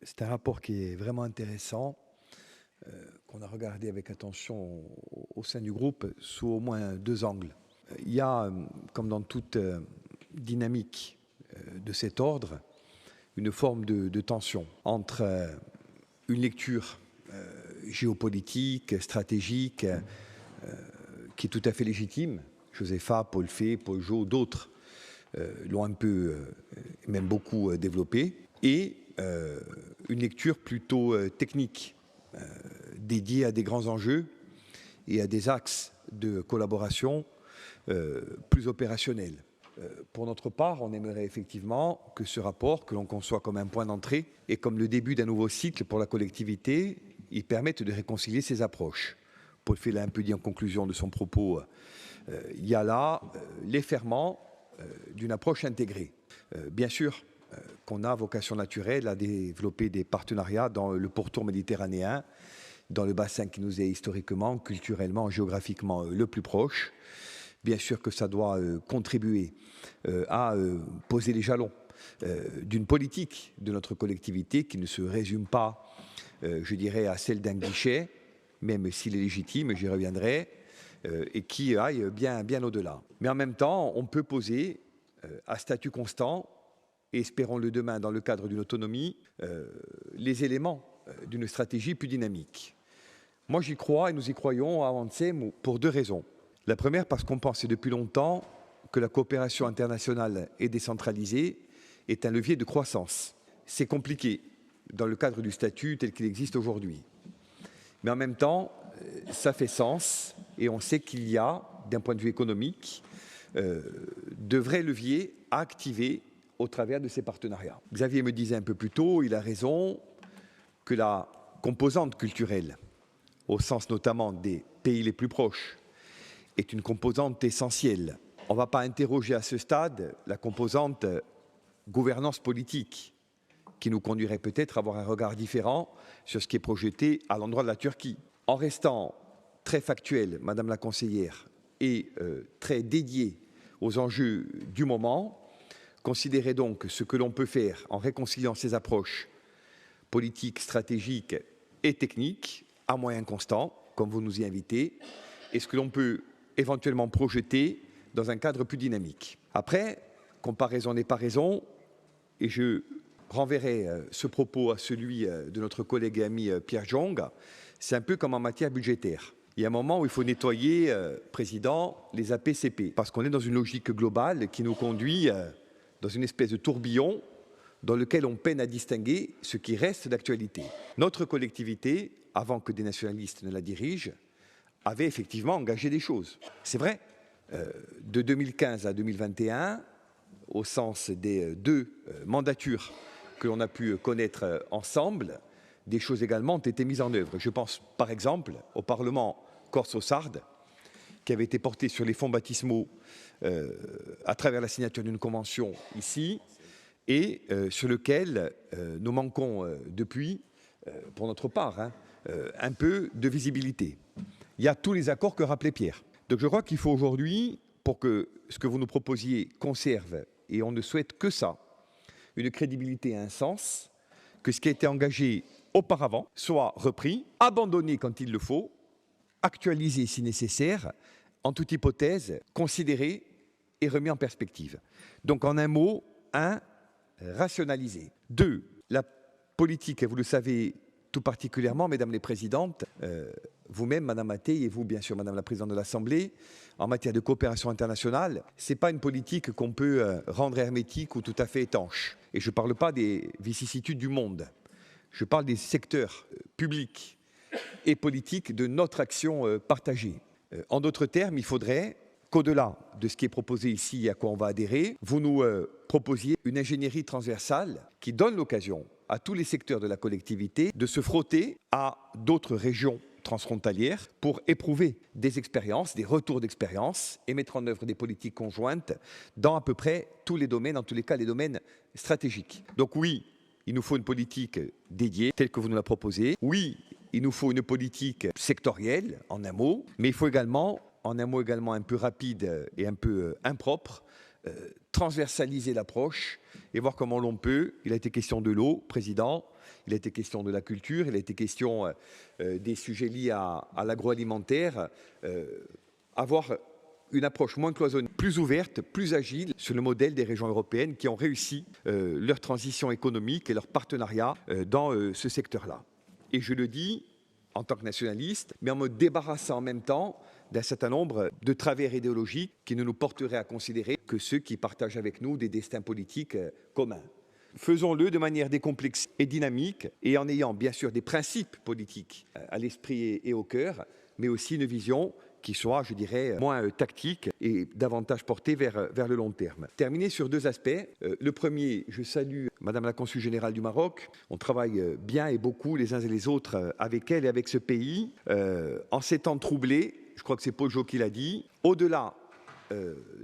C'est un rapport qui est vraiment intéressant, qu'on a regardé avec attention au sein du groupe sous au moins deux angles. Il y a, comme dans toute dynamique de cet ordre, une forme de tension entre une lecture géopolitique, stratégique, qui est tout à fait légitime. Josepha, Paul Fay, Paul Jo, d'autres l'ont un peu, même beaucoup développé, et une lecture plutôt technique, dédiée à des grands enjeux et à des axes de collaboration plus opérationnels. Pour notre part, on aimerait effectivement que ce rapport, que l'on conçoit comme un point d'entrée et comme le début d'un nouveau cycle pour la collectivité, il permette de réconcilier ces approches. Paul Fay l'a un peu dit en conclusion de son propos, il y a là les ferments d'une approche intégrée. Bien sûr qu'on a vocation naturelle à développer des partenariats dans le pourtour méditerranéen, dans le bassin qui nous est historiquement, culturellement, géographiquement le plus proche. Bien sûr que ça doit contribuer à poser les jalons d'une politique de notre collectivité qui ne se résume pas, je dirais, à celle d'un guichet, même s'il est légitime, j'y reviendrai, et qui aille bien au-delà. Mais en même temps, on peut poser à statut constant, et espérons-le demain dans le cadre d'une autonomie, les éléments d'une stratégie plus dynamique. Moi j'y crois et nous y croyons à Avancem pour deux raisons. La première parce qu'on pense depuis longtemps que la coopération internationale et décentralisée est un levier de croissance. C'est compliqué dans le cadre du statut tel qu'il existe aujourd'hui. Mais en même temps, ça fait sens et on sait qu'il y a, d'un point de vue économique, de vrais leviers à activer au travers de ces partenariats. Xavier me disait un peu plus tôt, il a raison, que la composante culturelle, au sens notamment des pays les plus proches, est une composante essentielle. On ne va pas interroger à ce stade la composante gouvernance politique, qui nous conduirait peut-être à avoir un regard différent sur ce qui est projeté à l'endroit de la Turquie. En restant très factuel, Madame la conseillère, et très dédié aux enjeux du moment, considérez donc ce que l'on peut faire en réconciliant ces approches politiques, stratégiques et techniques à moyen constant, comme vous nous y invitez, et ce que l'on peut éventuellement projeter dans un cadre plus dynamique. Après, comparaison n'est pas raison, et je renverrai ce propos à celui de notre collègue et ami Pierre Jong, c'est un peu comme en matière budgétaire. Il y a un moment où il faut nettoyer, Président, les APCP, parce qu'on est dans une logique globale qui nous conduit dans une espèce de tourbillon dans lequel on peine à distinguer ce qui reste d'actualité. Notre collectivité, avant que des nationalistes ne la dirigent, avait effectivement engagé des choses. C'est vrai, de 2015 à 2021, au sens des deux mandatures que l'on a pu connaître ensemble, des choses également ont été mises en œuvre. Je pense par exemple au Parlement corse-sarde, qui avait été porté sur les fonds baptismaux à travers la signature d'une convention ici, et sur lequel nous manquons depuis, pour notre part, un peu de visibilité. Il y a tous les accords que rappelait Pierre. Donc je crois qu'il faut aujourd'hui, pour que ce que vous nous proposiez conserve, et on ne souhaite que ça, une crédibilité et un sens, que ce qui a été engagé auparavant soit repris, abandonné quand il le faut, actualisé si nécessaire, en toute hypothèse, considéré et remis en perspective. Donc en un mot, rationaliser. 2, la politique, et vous le savez tout particulièrement, mesdames les présidentes, vous-même, madame Mathé, et vous, bien sûr, madame la présidente de l'Assemblée, en matière de coopération internationale, ce n'est pas une politique qu'on peut rendre hermétique ou tout à fait étanche. Et je ne parle pas des vicissitudes du monde. Je parle des secteurs publics et politiques de notre action partagée. En d'autres termes, il faudrait qu'au-delà de ce qui est proposé ici et à quoi on va adhérer, vous nous proposiez une ingénierie transversale qui donne l'occasion à tous les secteurs de la collectivité de se frotter à d'autres régions transfrontalières pour éprouver des expériences, des retours d'expérience et mettre en œuvre des politiques conjointes dans à peu près tous les domaines, en tous les cas les domaines stratégiques. Donc oui, il nous faut une politique dédiée, telle que vous nous la proposez. Oui, il nous faut une politique sectorielle, en un mot, mais il faut également, en un mot également un peu rapide et un peu impropre, transversaliser l'approche et voir comment l'on peut. Il a été question de l'eau, Président, il a été question de la culture, il a été question des sujets liés à l'agroalimentaire, avoir une approche moins cloisonnée, plus ouverte, plus agile, sur le modèle des régions européennes qui ont réussi leur transition économique et leur partenariat dans ce secteur-là. Et je le dis en tant que nationaliste, mais en me débarrassant en même temps d'un certain nombre de travers idéologiques qui ne nous porteraient à considérer que ceux qui partagent avec nous des destins politiques communs. Faisons-le de manière décomplexée et dynamique, et en ayant bien sûr des principes politiques à l'esprit et au cœur, mais aussi une vision qui soit, je dirais, moins tactique et davantage portée vers le long terme. Terminer sur deux aspects. Le premier, je salue Madame la Consul Générale du Maroc. On travaille bien et beaucoup les uns et les autres avec elle et avec ce pays. En ces temps troublés, je crois que c'est Paul Jo qui l'a dit, au-delà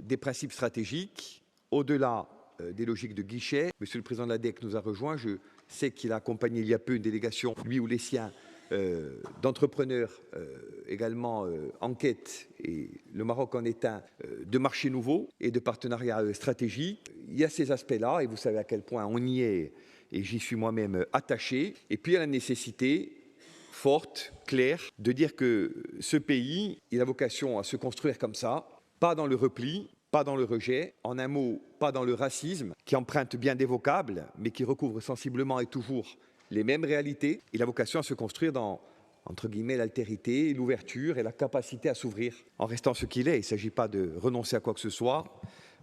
des principes stratégiques, au-delà des logiques de guichet, Monsieur le Président de l'ADEC nous a rejoints. Je sais qu'il a accompagné il y a peu une délégation, lui ou les siens, d'entrepreneurs également en quête, et le Maroc en est un, de marchés nouveaux et de partenariats stratégiques. Il y a ces aspects-là, et vous savez à quel point on y est, et j'y suis moi-même attaché. Et puis il y a la nécessité forte, claire, de dire que ce pays, il a vocation à se construire comme ça, pas dans le repli, pas dans le rejet, en un mot, pas dans le racisme, qui emprunte bien des vocables, mais qui recouvre sensiblement et toujours les mêmes réalités. Il a vocation à se construire dans, entre guillemets, l'altérité, l'ouverture et la capacité à s'ouvrir en restant ce qu'il est. Il ne s'agit pas de renoncer à quoi que ce soit,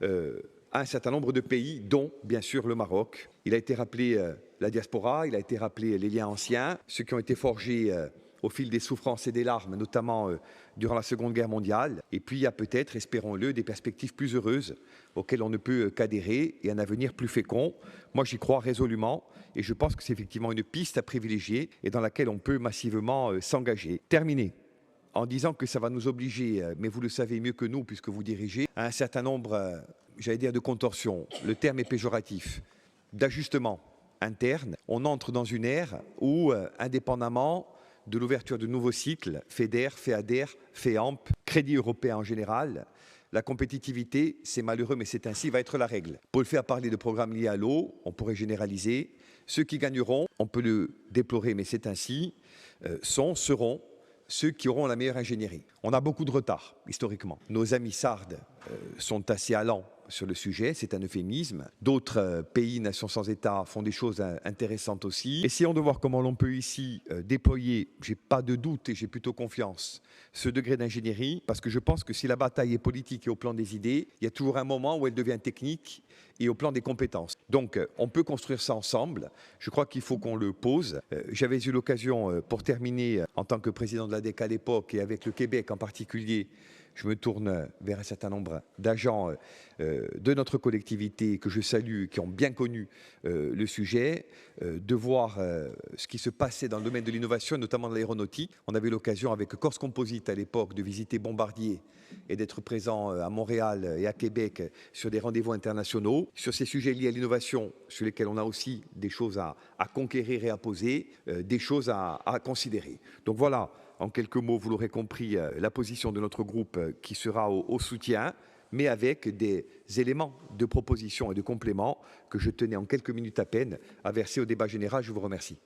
à un certain nombre de pays, dont, bien sûr, le Maroc. Il a été rappelé la diaspora, il a été rappelé les liens anciens, ceux qui ont été forgés au fil des souffrances et des larmes, notamment durant la Seconde Guerre mondiale. Et puis, il y a peut-être, espérons-le, des perspectives plus heureuses auxquelles on ne peut qu'adhérer et un avenir plus fécond. Moi, j'y crois résolument et je pense que c'est effectivement une piste à privilégier et dans laquelle on peut massivement s'engager. Terminer en disant que ça va nous obliger, mais vous le savez mieux que nous puisque vous dirigez, à un certain nombre, j'allais dire, de contorsions. Le terme est péjoratif, d'ajustement interne. On entre dans une ère où, indépendamment de l'ouverture de nouveaux cycles, FEDER, FEADER, FEAMP, Crédit européen en général, la compétitivité, c'est malheureux, mais c'est ainsi, va être la règle. Pour le faire parler de programmes liés à l'eau, on pourrait généraliser. Ceux qui gagneront, on peut le déplorer, mais c'est ainsi, seront ceux qui auront la meilleure ingénierie. On a beaucoup de retard, historiquement. Nos amis sardes sont assez allants sur le sujet, c'est un euphémisme. D'autres pays, nations sans État, font des choses intéressantes aussi. Essayons de voir comment l'on peut ici déployer, j'ai pas de doute et j'ai plutôt confiance, ce degré d'ingénierie, parce que je pense que si la bataille est politique et au plan des idées, il y a toujours un moment où elle devient technique et au plan des compétences. Donc, on peut construire ça ensemble. Je crois qu'il faut qu'on le pose. J'avais eu l'occasion, pour terminer, en tant que président de l'ADEC à l'époque et avec le Québec en particulier, je me tourne vers un certain nombre d'agents de notre collectivité que je salue, qui ont bien connu le sujet, de voir ce qui se passait dans le domaine de l'innovation, notamment de l'aéronautique. On avait l'occasion avec Corse Composite à l'époque de visiter Bombardier et d'être présent à Montréal et à Québec sur des rendez-vous internationaux, sur ces sujets liés à l'innovation, sur lesquels on a aussi des choses à conquérir et à poser, des choses à considérer. Donc voilà, en quelques mots, vous l'aurez compris, la position de notre groupe qui sera au soutien, mais avec des éléments de proposition et de complément que je tenais en quelques minutes à peine à verser au débat général. Je vous remercie.